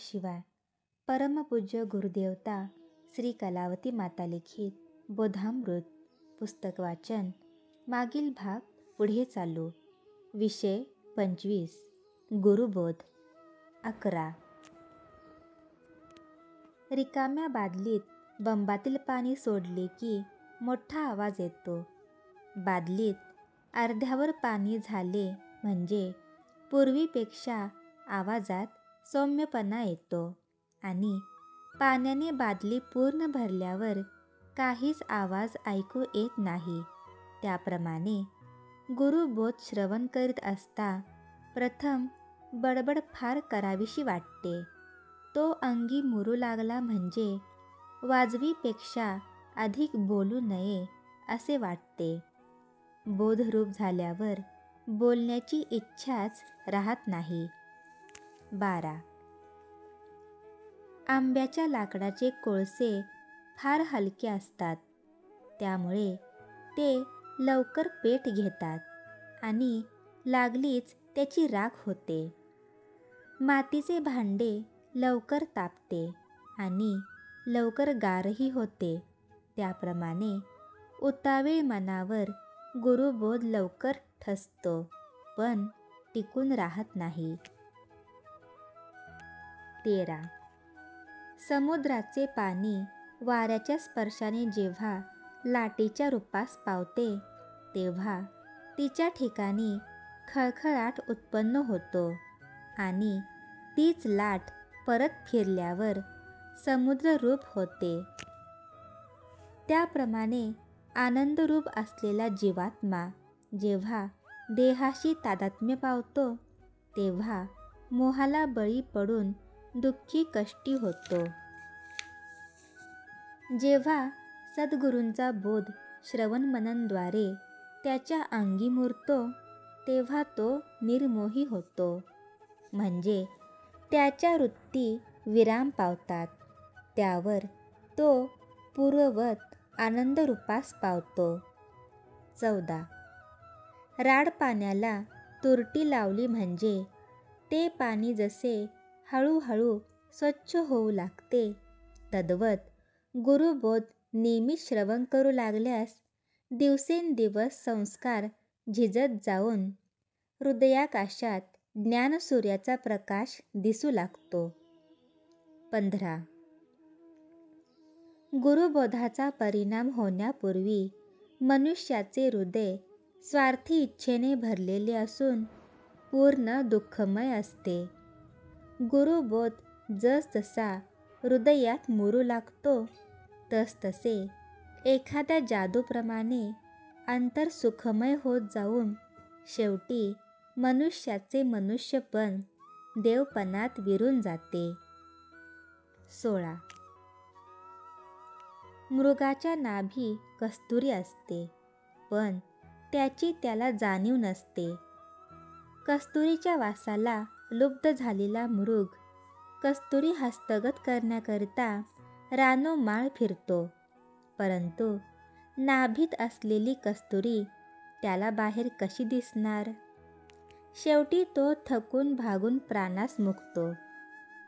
शिवाय. परमपूज्य गुरुदेवता श्री कलावती माता लिखित बोधामृत. पुस्तक वाचन. मागील भाग पुढे चालू. विषय 25. गुरुबोध. 11. रिकाम्या बादलीत बंबातील पाणी सोडले की मोठा आवाज येतो. बादलीत अर्ध्यावर पाणी झाले म्हणजे पूर्वीपेक्षा आवाजात सौम्यपणा येतो आणि पाण्याने बादली पूर्ण भरल्यावर काहीच आवाज ऐकू येत नाही. त्याप्रमाणे गुरुबोध श्रवण करीत असता प्रथम बडबड फार करावीशी वाटते. तो अंगी मुरू लागला म्हणजे वाजवीपेक्षा अधिक बोलू नये असे वाटते. बोधरूप झाल्यावर बोलण्याची इच्छाच राहत नाही. 12. आंब्याच्या लाकडाचे कोळसे फार हलके असतात, त्यामुळे ते लवकर पेट घेतात आणि लागलीच त्याची राख होते. मातीचे भांडे लवकर तापते आणि लवकर गारही होते. त्याप्रमाणे उतावीळ मनावर गुरुबोध लवकर ठसतो, पण टिकून राहत नाही. 13. समुद्राचे पाणी वाऱ्याच्या स्पर्शाने जेव्हा लाटेच्या रूपास पावते तेव्हा तिच्या ठिकाणी खळखळाट उत्पन्न होतो आणि तीच लाट परत फिरल्यावर समुद्ररूप होते. त्याप्रमाणे आनंदरूप असलेला जीवात्मा जेव्हा देहाशी तादात्म्य पावतो तेव्हा मोहाला बळी पडून दुःखी कष्टी होतो. जेव्हा सद्गुरूंचा बोध श्रवणमननद्वारे त्याच्या अंगी मुरतो तेव्हा तो निर्मोही होतो, म्हणजे त्याच्या वृत्ती विराम पावतात. त्यावर तो पूर्ववत आनंदरूपास पावतो. 14. राड पाण्याला तुरटी लावली म्हणजे ते पाणी जसे हळूहळू स्वच्छ होऊ लागते, तद्वत गुरुबोध नियमित श्रवण करू लागल्यास दिवसेंदिवस संस्कार झिजत जाऊन हृदयाकाशात ज्ञानसूर्याचा प्रकाश दिसू लागतो. 15. गुरुबोधाचा परिणाम होण्यापूर्वी मनुष्याचे हृदय स्वार्थी इच्छेने भरलेले असून पूर्ण दुःखमय असते. गुरुबोध जसजसा हृदयात मुरू लागतो तसतसे एखाद्या जादूप्रमाणे अंतर सुखमय होत जाऊन शेवटी मनुष्याचे मनुष्यपण देवपणात विरून जाते. 16. मृगाच्या नाभी कस्तुरी असते, पण त्याची त्याला जाणीव नसते. कस्तुरीच्या वासाला लुब्ध झालेला मृग कस्तुरी हस्तगत करण्याकरिता रानोमाळ फिरतो, परंतु नाभीत असलेली कस्तुरी त्याला बाहेर कशी दिसणार? शेवटी तो थकून भागून प्राणास मुकतो.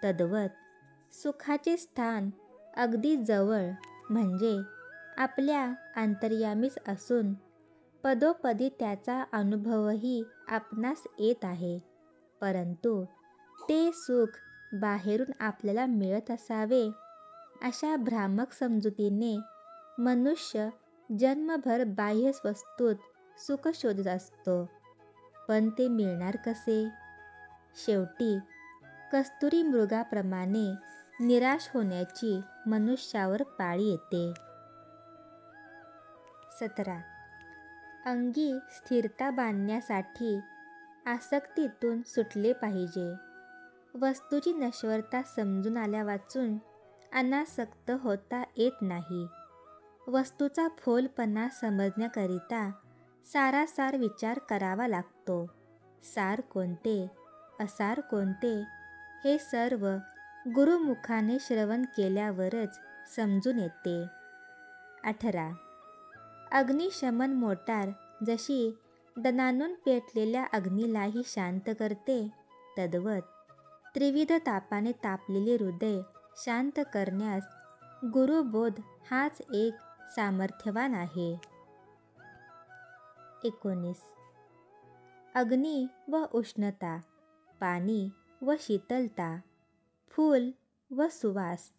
तद्वत सुखाचे स्थान अगदी जवळ म्हणजे आपल्या अंतर्यामीच असून पदोपदी त्याचा अनुभवही आपणास येत आहे, परंतु ते सुख बाहेरून आपल्याला मिळत असावे अशा भ्रामक समजुतीने मनुष्य जन्मभर बाह्य वस्तूत सुख शोधत असतो, पण ते मिळणार कसे? शेवटी कस्तुरी मृगाप्रमाणे निराश होण्याची मनुष्यावर पाळी येते. 17. अंगी स्थिरता बांधण्यासाठी आसक्तीतून सुटले पाहिजे. वस्तूची नश्वरता समजून आल्यावाचून अनासक्त होता येत नाही. वस्तूचा फोलपणा समजण्याकरिता सारासार विचार करावा लागतो. सार कोणते, असार कोणते हे सर्व गुरुमुखाने श्रवण केल्यावरच समजून येते. 18. अग्निशमन मोटार जशी दणाणून पेटलेल्या अग्नीलाही शांत करते, तद्वत त्रिविध तापाने तापलेले हृदय शांत करण्यास गुरुबोध हाच एक सामर्थ्यवान आहे. 19. अग्नी व उष्णता, पाणी व शीतलता, फूल व सुवास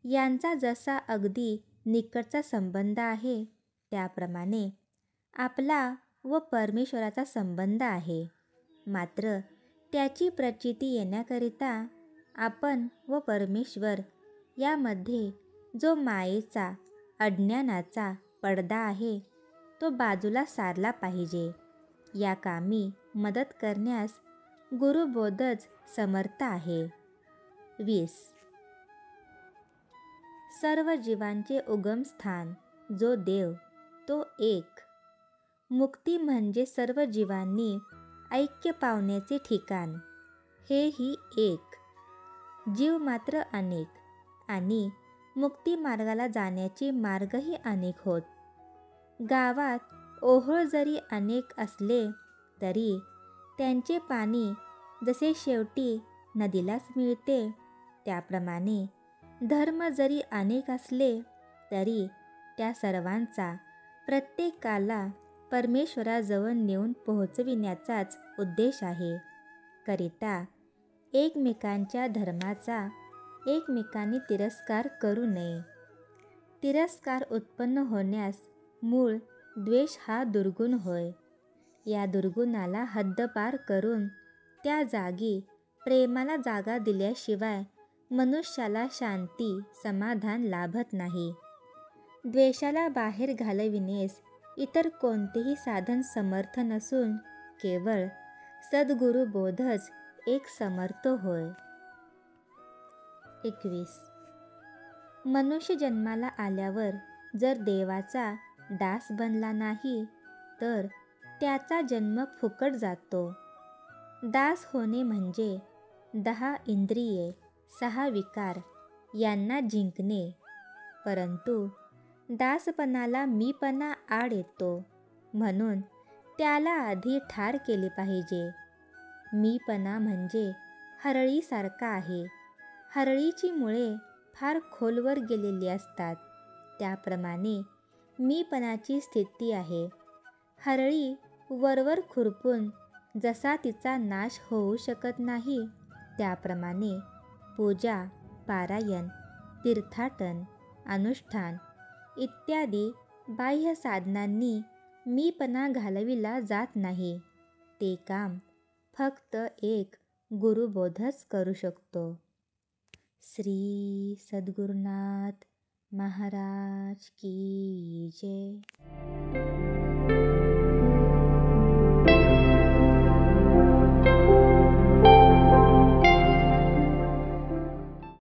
यांचा जसा अगदी निकटचा संबंध आहे, त्याप्रमाणे आपला व परमेश्वराचा संबंध आहे. मात्र त्याची प्रचिती येण्याकरिता आपण व परमेश्वर यामध्ये जो मायेचा, अज्ञानाचा पडदा आहे, तो बाजूला सारला पाहिजे. या कामी मदत करण्यास गुरुबोधच समर्थ आहे. 20. सर्व जीवांचे उगमस्थान जो देव, तो एक. मुक्ती म्हणजे सर्व जीवांनी ऐक्य पावण्याचे ठिकाण, हेही एक. जीव मात्र अनेक आणि मुक्ती मार्गाला जाण्याचे मार्गही अनेक होत. गावात ओहोळ जरी अनेक असले तरी त्यांचे पाणी जसे शेवटी नदीलाच मिळते, त्याप्रमाणे धर्म जरी अनेक असले तरी त्या सर्वांचा प्रत्येकाला परमेश्वराजवळ नेऊन पोहोचविण्याचाच उद्देश आहे. करिता एकमेकांच्या धर्माचा एकमेकांनी तिरस्कार करू नये. तिरस्कार उत्पन्न होण्यास मूळ द्वेष हा दुर्गुण होय. या दुर्गुणाला हद्दपार करून त्या जागी प्रेमाला जागा दिल्याशिवाय मनुष्याला शांती, समाधान लाभत नाही. द्वेषाला बाहेर घालविण्यास इतर कोणतेही साधन समर्थ नसून केवळ सद्गुरुबोधच एक समर्थ होय. 21. मनुष्य जन्माला आल्यावर जर देवाचा दास बनला नाही तर त्याचा जन्म फुकट जातो. दास होणे म्हणजे 10 इंद्रिये, 6 विकार यांना जिंकणे. परंतु दासपणाला मीपणा आड येतो, म्हणून त्याला आधी ठार केले पाहिजे. मीपणा म्हणजे हरळीसारखा आहे. हरळीची मुळे फार खोलवर गेलेली असतात, त्याप्रमाणे मीपणाची स्थिती आहे. हरळी वरवर खुरपून जसा तिचा नाश होऊ शकत नाही, त्याप्रमाणे पूजा, पारायण, तीर्थाटन, अनुष्ठान इत्यादी बाह्य साधनांनी मीपणा घालविला जात नाही. ते काम फक्त एक गुरुबोधच करू शकतो. श्री सद्गुरुनाथ महाराज की जय.